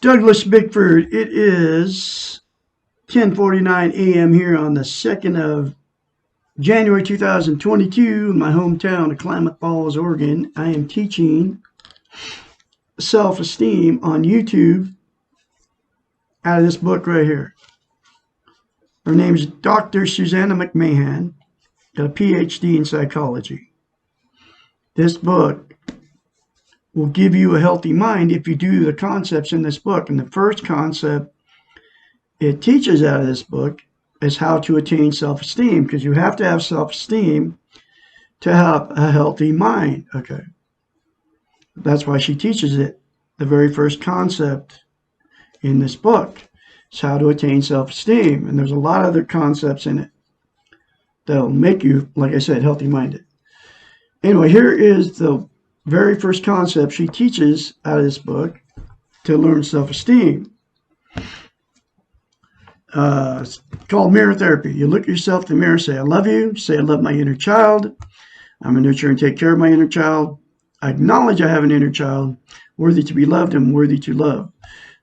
Douglas Bickford. It is 10:49 a.m. here on the 2nd of January 2022 in my hometown of Klamath Falls, Oregon. I am teaching self-esteem on YouTube out of this book right here. Her name is Dr. Susanna McMahon, got a PhD in psychology. This book will give you a healthy mind if you do the concepts in this book. And the first concept it teaches out of this book is how to attain self-esteem, because you have to have self-esteem to have a healthy mind. Okay. That's why she teaches it. The very first concept in this book is how to attain self-esteem. And there's a lot of other concepts in it that'll make you, like I said, healthy-minded. Anyway, here is the very first concept she teaches out of this book to learn self-esteem. It's called mirror therapy. You look at yourself in the mirror, say, I love you. Say, I love my inner child. I'm going to nurture and take care of my inner child. I acknowledge I have an inner child, worthy to be loved and worthy to love.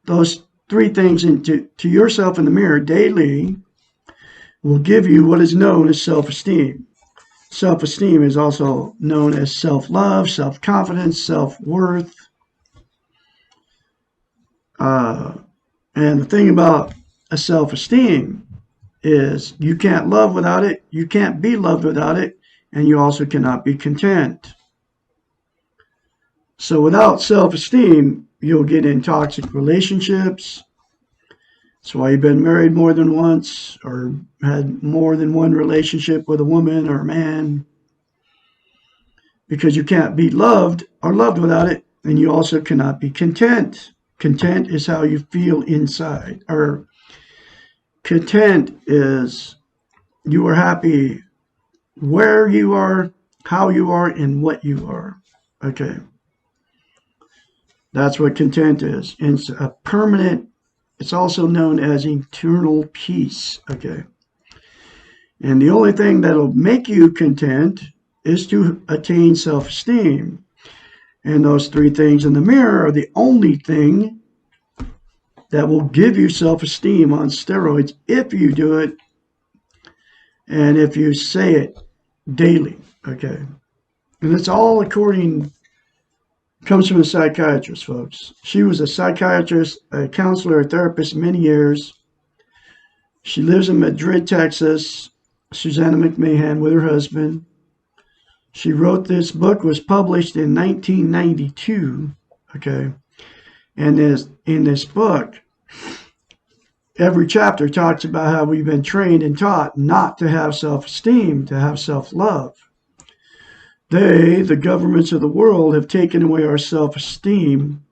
Those three things to yourself in the mirror daily will give you what is known as self-esteem. Self-esteem is also known as self-love, self-confidence, self-worth. And the thing about a self-esteem is you can't love without it, you can't be loved without it, and you also cannot be content. So without self-esteem, you'll get in toxic relationships. That's why you've been married more than once or had more than one relationship with a woman or a man, because you can't be loved or loved without it, and you also cannot be content. Content is how you feel inside, or content is you are happy where you are, how you are, and what you are. Okay. That's what content is. And it's a permanent, it's also known as internal peace. Okay. And the only thing that'll make you content is to attain self-esteem. And those three things in the mirror are the only thing that will give you self-esteem on steroids if you do it and if you say it daily. Okay. And it's all comes from a psychiatrist, folks. She was a psychiatrist, a counselor, a therapist many years. She lives in Madrid, Texas. Susanna McMahon with her husband. She wrote this book, was published in 1992. Okay. And in this book, every chapter talks about how we've been trained and taught not to have self-esteem, to have self-love. The governments of the world, have taken away our self-esteem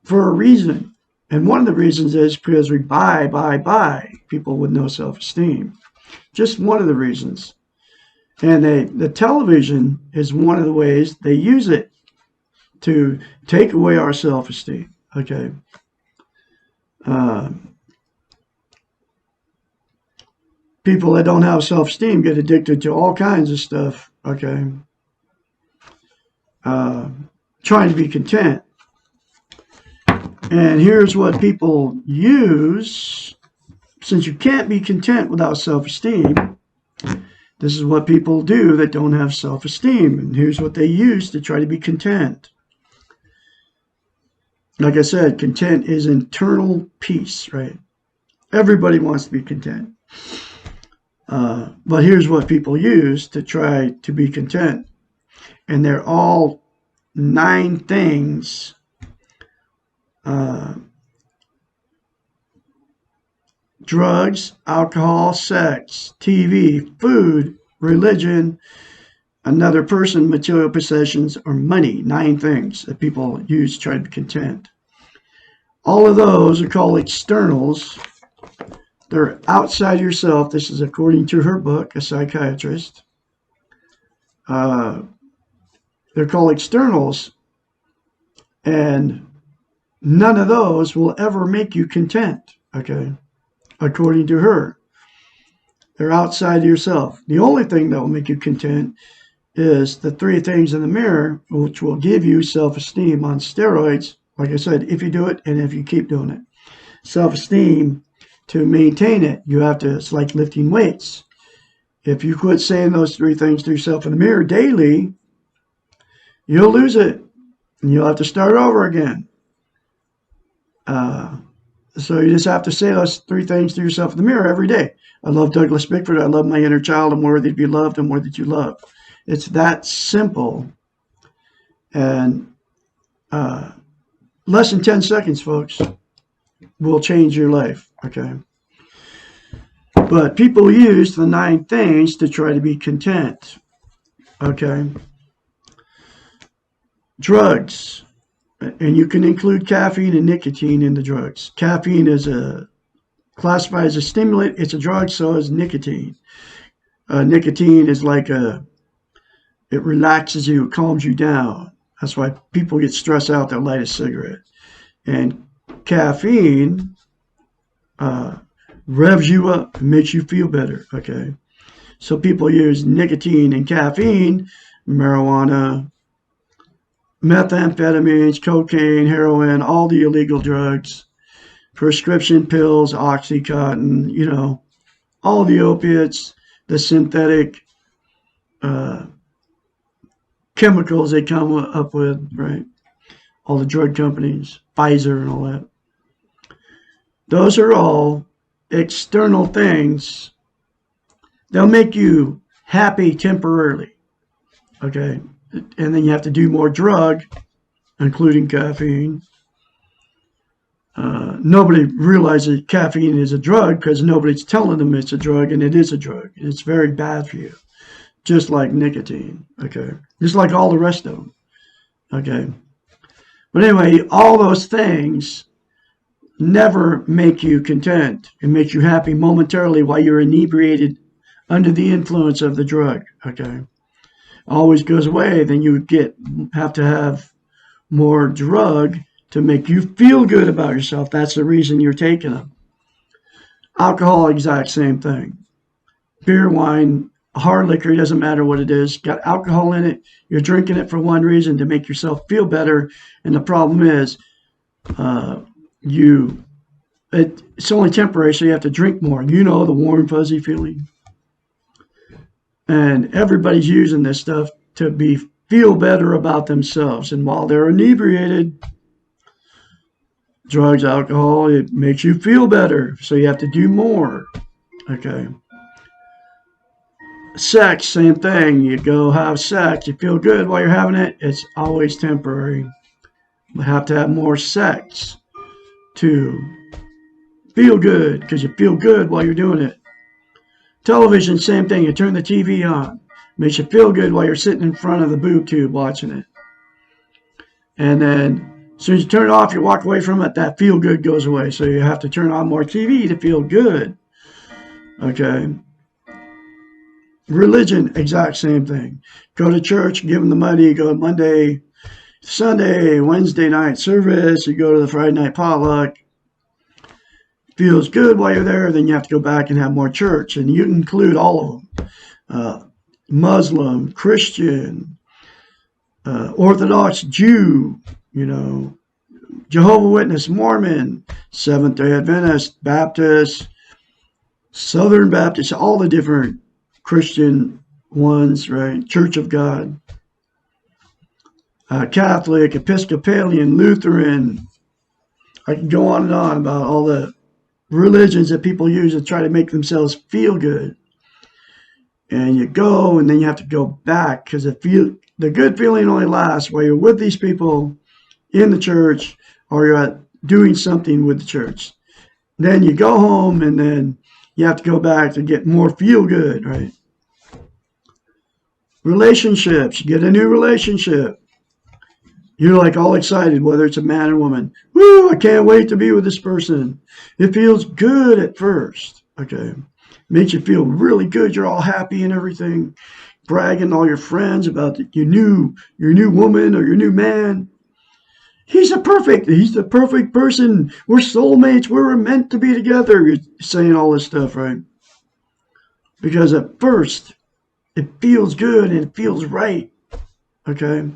for a reason. And one of the reasons is because we buy people with no self-esteem. Just one of the reasons. And the television is one of the ways they use it to take away our self-esteem. Okay. People that don't have self-esteem get addicted to all kinds of stuff. Okay. Trying to be content. And here's what people use. Since you can't be content without self-esteem, this is what people do that don't have self-esteem. And here's what they use to try to be content. Like I said, content is internal peace, right? Everybody wants to be content. But here's what people use to try to be content. And they're all 9 things. Drugs, alcohol, sex, TV, food, religion, another person, material possessions, or money. 9 things that people use to try to be content. All of those are called externals. They're outside yourself. This is according to her book, a psychiatrist. They're called externals. And none of those will ever make you content. Okay. According to her. They're outside yourself. The only thing that will make you content is the 3 things in the mirror, which will give you self-esteem on steroids Like I said, if you do it and if you keep doing it. Self-esteem, to maintain it, you have to, it's like lifting weights. If you quit saying those three things to yourself in the mirror daily, you'll lose it. And you'll have to start over again. So you just have to say those three things to yourself in the mirror every day. I love Douglas Bickford. I love my inner child. I'm worthy to be loved. I'm worthy to love. It's that simple. And less than 10 seconds, folks, will change your life. Okay. But people use the 9 things to try to be content. Okay. Drugs. And you can include caffeine and nicotine in the drugs. Caffeine is classified as a stimulant. It's a drug, so is nicotine. Nicotine is like it relaxes you, it calms you down. That's why people get stressed out, they'll light a cigarette. And caffeine revs you up and makes you feel better, okay? So people use nicotine and caffeine, marijuana, methamphetamines, cocaine, heroin, all the illegal drugs, prescription pills, Oxycontin, you know, all the opiates, the synthetic chemicals they come up with, right? All the drug companies, Pfizer and all that. Those are all external things. They'll make you happy temporarily, okay? And then you have to do more drug, including caffeine. Nobody realizes caffeine is a drug because nobody's telling them it's a drug, and it is a drug. It's very bad for you, just like nicotine, okay? Just like all the rest of them, okay? But anyway, all those things never make you content. It makes you happy momentarily while you're inebriated under the influence of the drug, okay? Always goes away, then you have to have more drug to make you feel good about yourself. That's the reason you're taking them. Alcohol, exact same thing. Beer, wine, hard liquor, it doesn't matter what it is. Got alcohol in it. You're drinking it for one reason, to make yourself feel better. And the problem is it's only temporary, so you have to drink more. You know, the warm, fuzzy feeling. And everybody's using this stuff to feel better about themselves. And while they're inebriated, drugs, alcohol, it makes you feel better. So you have to do more. Okay. Sex, same thing. You go have sex. You feel good while you're having it. It's always temporary. You have to have more sex to feel good, because you feel good while you're doing it. Television, same thing. You turn the TV on. Makes you feel good while you're sitting in front of the boob tube watching it. And then as soon as you turn it off, you walk away from it, that feel good goes away. So you have to turn on more TV to feel good. Okay. Religion, exact same thing. Go to church, give them the money, go Monday, Sunday, Wednesday night service, you go to the Friday night potluck. Feels good while you're there, then you have to go back and have more church. And you include all of them. Muslim, Christian, Orthodox Jew, you know, Jehovah's Witness, Mormon, Seventh-day Adventist, Baptist, Southern Baptist, all the different Christian ones, right? Church of God, Catholic, Episcopalian, Lutheran. I can go on and on about all the religions that people use to try to make themselves feel good. And you go, and then you have to go back, because the good feeling only lasts while you're with these people in the church, or you're doing something with the church. Then you go home, and then you have to go back to get more feel good, right? Relationships, you get a new relationship. You're like all excited, whether it's a man or woman. Woo, I can't wait to be with this person. It feels good at first, okay? Makes you feel really good. You're all happy and everything. Bragging to all your friends about your new woman or your new man. He's the perfect person. We're soulmates. We're meant to be together. You're saying all this stuff, right? Because at first, it feels good and it feels right, okay?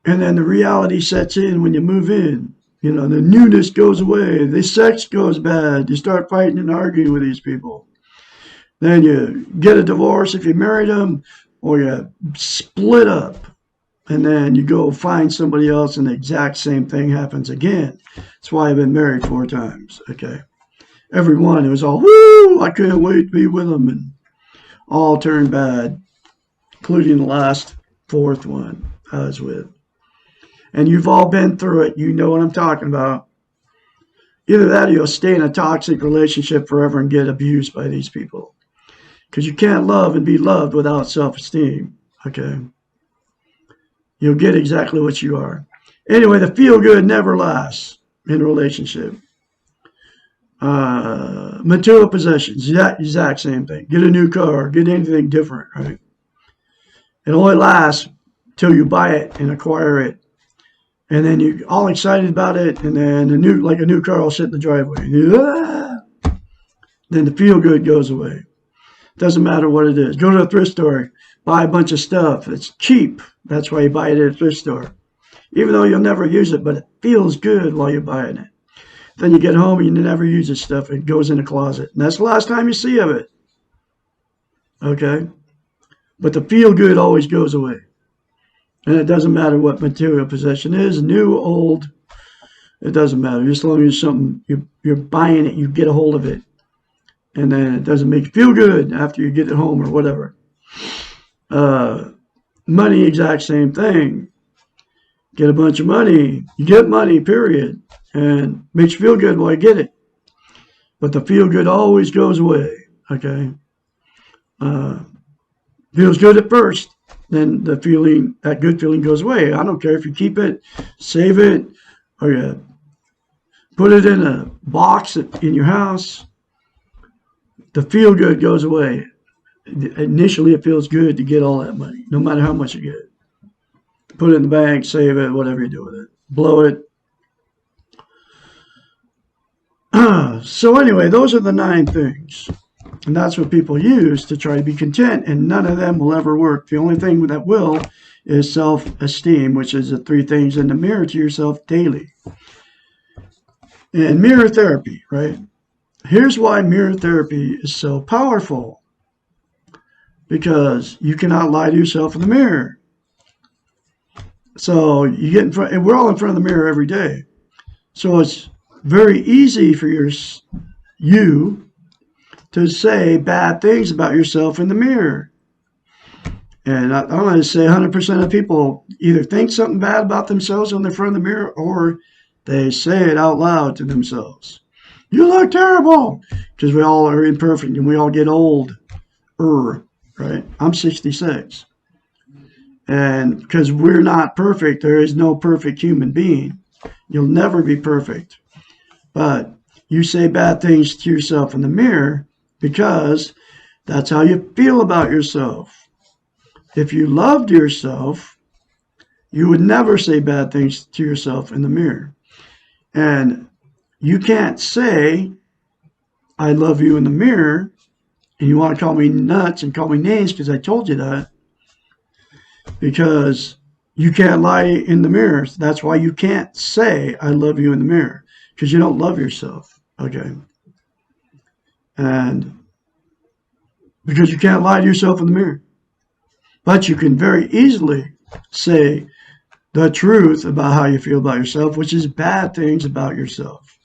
And then the reality sets in when you move in. You know, the newness goes away. The sex goes bad. You start fighting and arguing with these people. Then you get a divorce if you married them, or you split up. And then you go find somebody else and the exact same thing happens again. That's why I've been married 4 times. Okay. Every one, it was all, woo, I couldn't wait to be with them. And all turned bad, including the last 4th one I was with. And you've all been through it. You know what I'm talking about. Either that or you'll stay in a toxic relationship forever and get abused by these people. Because you can't love and be loved without self-esteem. Okay. You'll get exactly what you are. Anyway, the feel-good never lasts in a relationship. Material possessions, exact same thing. Get a new car, get anything different, right? It only lasts till you buy it and acquire it. And then you're all excited about it, and then a new car will sit in the driveway. Then the feel-good goes away. Doesn't matter what it is. Go to a thrift store, buy a bunch of stuff. It's cheap. That's why you buy it at a thrift store. Even though you'll never use it, but it feels good while you're buying it. Then you get home and you never use this stuff. It goes in a closet. And that's the last time you see of it. Okay? But the feel-good always goes away. And it doesn't matter what material possession is, new, old. It doesn't matter. As long as something, you're buying it, you get a hold of it. And then it doesn't make you feel good after you get it home or whatever. Money, exact same thing. Get a bunch of money. You get money, period. And makes you feel good while you get it. But the feel good always goes away. Okay? Feels good at first. Then the feeling, that good feeling goes away. I don't care if you keep it, save it, or you put it in a box in your house. The feel good goes away. Initially, it feels good to get all that money, no matter how much you get. Put it in the bank, save it, whatever you do with it. Blow it. So anyway, those are the 9 things. And that's what people use to try to be content, and none of them will ever work. The only thing that will is self-esteem, which is the 3 things in the mirror to yourself daily. And mirror therapy, right? Here's why mirror therapy is so powerful. Because you cannot lie to yourself in the mirror. So you get in front, and we're all in front of the mirror every day. So it's very easy for you to say bad things about yourself in the mirror. And I'm going to say 100% of people either think something bad about themselves when they're in front of the mirror, or they say it out loud to themselves. You look terrible! Because we all are imperfect and we all get old. Right? I'm 66. And because we're not perfect, there is no perfect human being. You'll never be perfect. But you say bad things to yourself in the mirror because that's how you feel about yourself. If you loved yourself, you would never say bad things to yourself in the mirror. And you can't say, I love you in the mirror, and you want to call me nuts and call me names because I told you that, because you can't lie in the mirror. That's why you can't say, I love you in the mirror, because you don't love yourself. Okay? And because you can't lie to yourself in the mirror. But you can very easily say the truth about how you feel about yourself, which is bad things about yourself.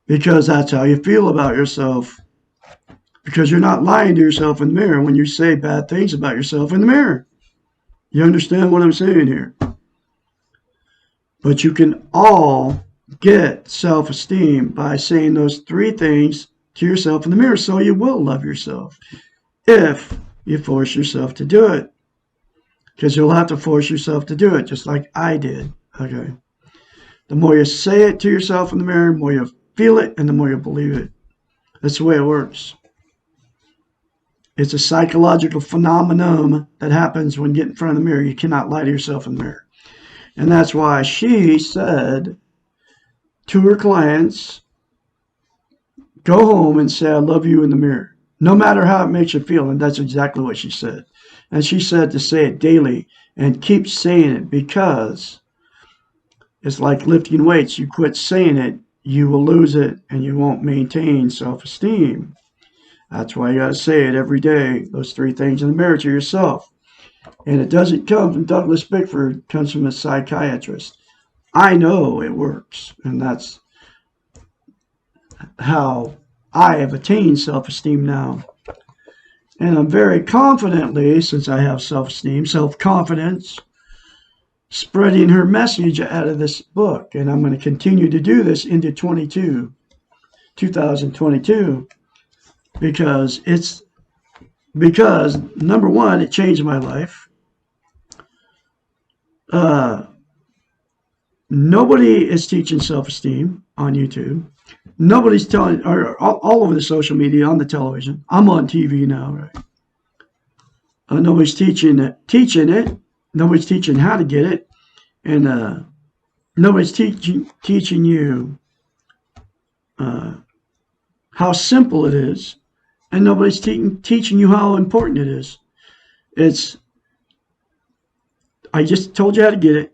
Because that's how you feel about yourself. Because you're not lying to yourself in the mirror when you say bad things about yourself in the mirror. You understand what I'm saying here? But you can all get self-esteem by saying those 3 things to yourself in the mirror, so you will love yourself if you force yourself to do it. Because you'll have to force yourself to do it, just like I did. Okay. The more you say it to yourself in the mirror, the more you feel it, and the more you believe it. That's the way it works. It's a psychological phenomenon that happens when you get in front of the mirror. You cannot lie to yourself in the mirror. And that's why she said to her clients, go home and say, I love you in the mirror. no matter how it makes you feel. And that's exactly what she said. And she said to say it daily and keep saying it, because it's like lifting weights. You quit saying it, you will lose it, and you won't maintain self-esteem. That's why you got to say it every day, those three things in the mirror to yourself. And it doesn't come from Douglas Bickford, it comes from a psychiatrist. I know it works, and that's how I have attained self-esteem now. And I'm very confidently, since I have self-esteem, self-confidence, spreading her message out of this book. And I'm going to continue to do this into 2022, because number one, it changed my life. Nobody is teaching self-esteem on YouTube. Nobody's telling, or all over the social media, on the television. I'm on TV now, right? Nobody's teaching it. Nobody's teaching how to get it, and nobody's teaching you how simple it is, and nobody's teaching you how important it is. I just told you how to get it.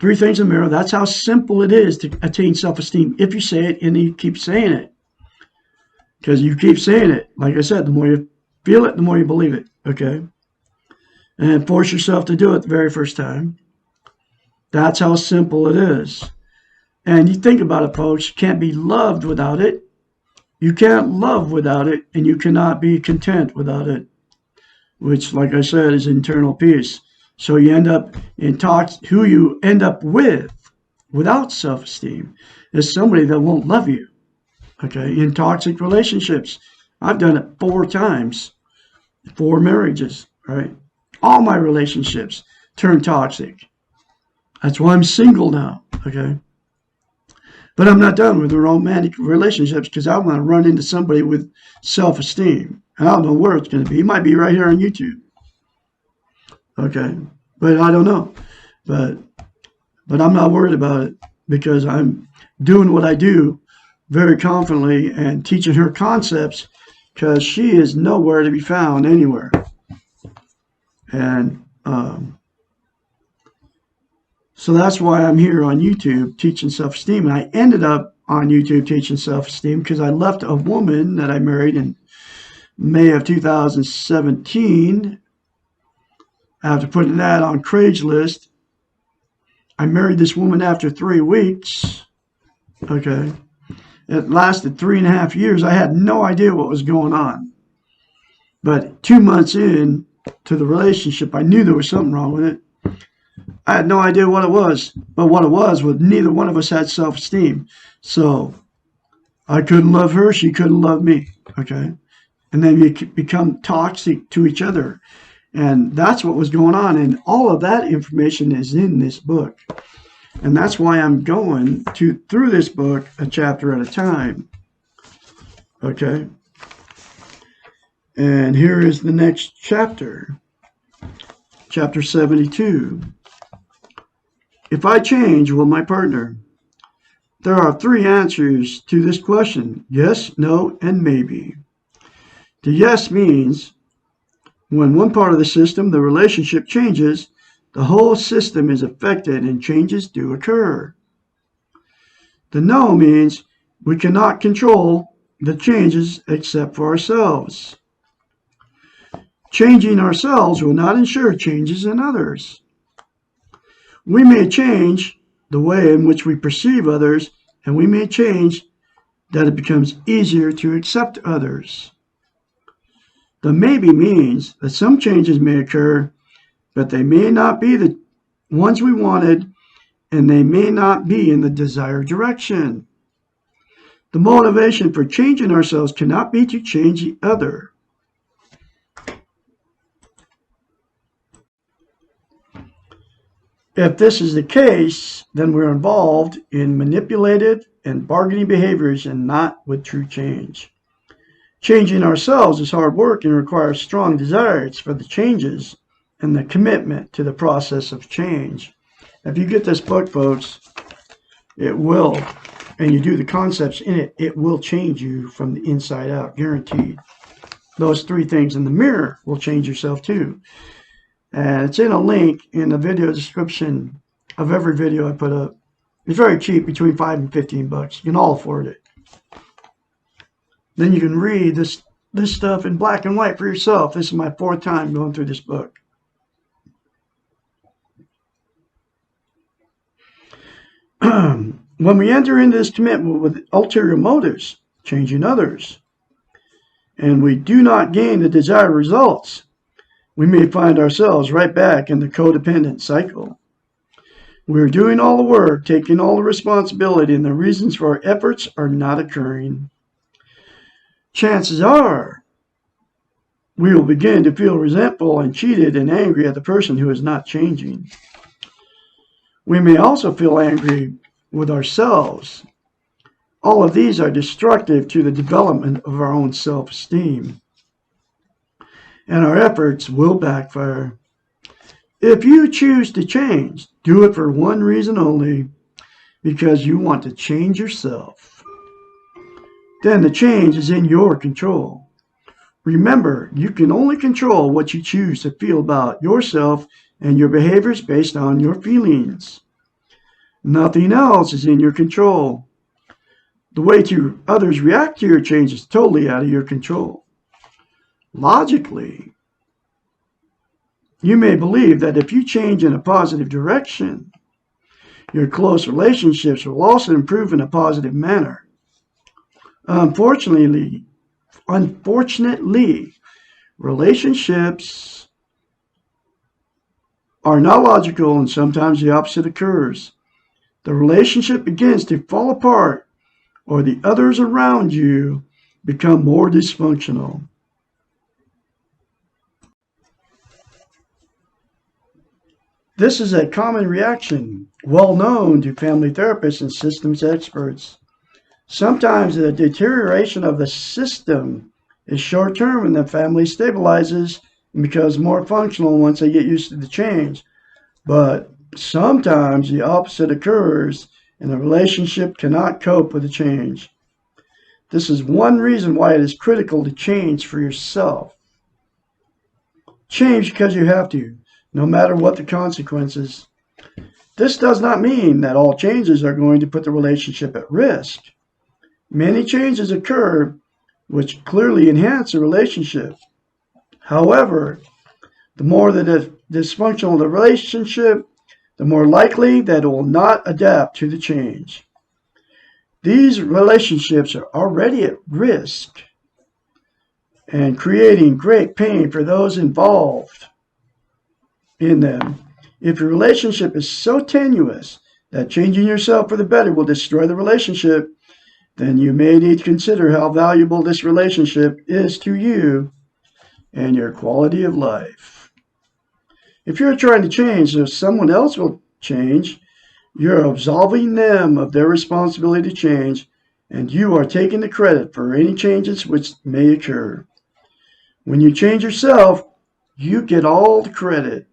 Three things in the mirror. That's how simple it is to attain self-esteem if you say it and you keep saying it. Because you keep saying it. Like I said, the more you feel it, the more you believe it. Okay? And force yourself to do it the very first time. That's how simple it is. And you think about it, folks. You can't be loved without it. You can't love without it. And you cannot be content without it. Which, like I said, is internal peace. So you end up in talks, who you end up with without self-esteem is somebody that won't love you. Okay, in toxic relationships. I've done it 4 times, 4 marriages, right? All my relationships turn toxic. That's why I'm single now, okay? But I'm not done with the romantic relationships, because I want to run into somebody with self-esteem. And I don't know where it's going to be. It might be right here on YouTube. Okay, but I don't know. But I'm not worried about it, because I'm doing what I do very confidently and teaching her concepts, because she is nowhere to be found anywhere. And so that's why I'm here on YouTube teaching self-esteem. And I ended up on YouTube teaching self-esteem because I left a woman that I married in May of 2017. After putting an ad on Craigslist, I married this woman after 3 weeks. Okay. It lasted 3.5 years. I had no idea what was going on. But 2 months in to the relationship, I knew there was something wrong with it. I had no idea what it was. But what it was neither one of us had self-esteem. So I couldn't love her. She couldn't love me. Okay. And then you become toxic to each other. And that's what was going on. And all of that information is in this book. And that's why I'm going through this book a chapter at a time. Okay. And here is the next chapter. Chapter 72. If I change, will my partner? There are 3 answers to this question. Yes, no, and maybe. The yes means when one part of the system, the relationship, changes, the whole system is affected and changes do occur. The no means we cannot control the changes except for ourselves. Changing ourselves will not ensure changes in others. We may change the way in which we perceive others, and we may change that it becomes easier to accept others. The maybe means that some changes may occur, but they may not be the ones we wanted, and they may not be in the desired direction. The motivation for changing ourselves cannot be to change the other. If this is the case, then we're involved in manipulative and bargaining behaviors and not with true change. Changing ourselves is hard work and requires strong desires for the changes and the commitment to the process of change. If you get this book, folks, it will, and you do the concepts in it, it will change you from the inside out, guaranteed. those three things in the mirror will change yourself too. And it's in a link in the video description of every video I put up. It's very cheap, between $5 and $15. You can all afford it. Then you can read this stuff in black and white for yourself. This is my 4th time going through this book. When we enter into this commitment with ulterior motives, changing others, and we do not gain the desired results, we may find ourselves right back in the codependent cycle. We're doing all the work, taking all the responsibility, and the reasons for our efforts are not occurring. Chances are we will begin to feel resentful and cheated and angry at the person who is not changing. We may also feel angry with ourselves. All of these are destructive to the development of our own self-esteem, and our efforts will backfire. If you choose to change, do it for one reason only, because you want to change yourself. Then the change is in your control. Remember, you can only control what you choose to feel about yourself and your behaviors based on your feelings. Nothing else is in your control. The way others react to your change is totally out of your control. Logically, you may believe that if you change in a positive direction, your close relationships will also improve in a positive manner. Unfortunately, relationships are not logical, and sometimes the opposite occurs. The relationship begins to fall apart, or the others around you become more dysfunctional. This is a common reaction, well known to family therapists and systems experts. Sometimes the deterioration of the system is short-term and the family stabilizes and becomes more functional once they get used to the change. But sometimes the opposite occurs and the relationship cannot cope with the change. This is one reason why it is critical to change for yourself. Change because you have to, no matter what the consequences. This does not mean that all changes are going to put the relationship at risk. Many changes occur which clearly enhance the relationship. However, the more dysfunctional the relationship, the more likely that it will not adapt to the change. These relationships are already at risk and creating great pain for those involved in them. If your relationship is so tenuous that changing yourself for the better will destroy the relationship, then you may need to consider how valuable this relationship is to you and your quality of life. If you're trying to change so someone else will change, you're absolving them of their responsibility to change, and you are taking the credit for any changes which may occur. When you change yourself, you get all the credit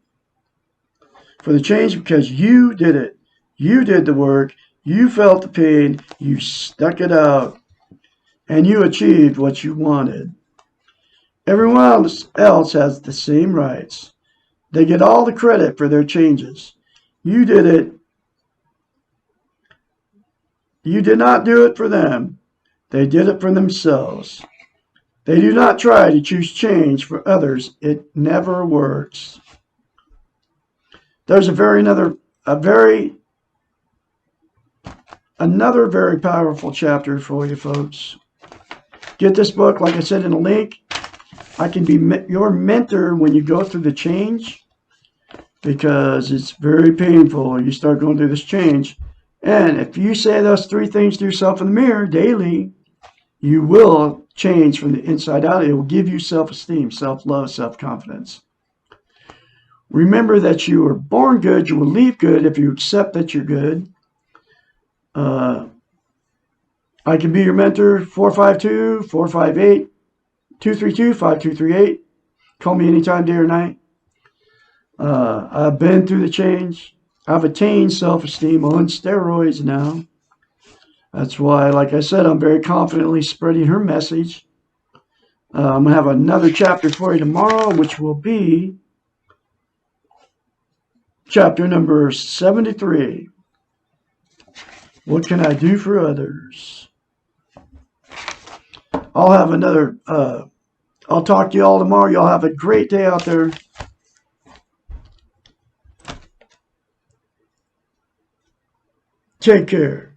for the change because you did it. You did the work. You felt the pain. You stuck it out. And you achieved what you wanted. Everyone else has the same rights. They get all the credit for their changes. You did it. You did not do it for them. They did it for themselves. They do not try to choose change for others. It never works. There's another very powerful chapter for you folks. Get this book, like I said, in a link. I can be your mentor when you go through the change, because it's very painful. You start going through this change. And if you say those 3 things to yourself in the mirror daily, you will change from the inside out. It will give you self-esteem, self-love, self-confidence. Remember that you were born good. You will leave good if you accept that you're good. I can be your mentor, 452-458-232-5238. Call me anytime, day or night. I've been through the change. I've attained self-esteem on steroids now. That's why, like I said, I'm very confidently spreading her message. I'm going to have another chapter for you tomorrow, which will be chapter number 73. What can I do for others? I'll have another, I'll talk to you all tomorrow. Y'all have a great day out there. Take care.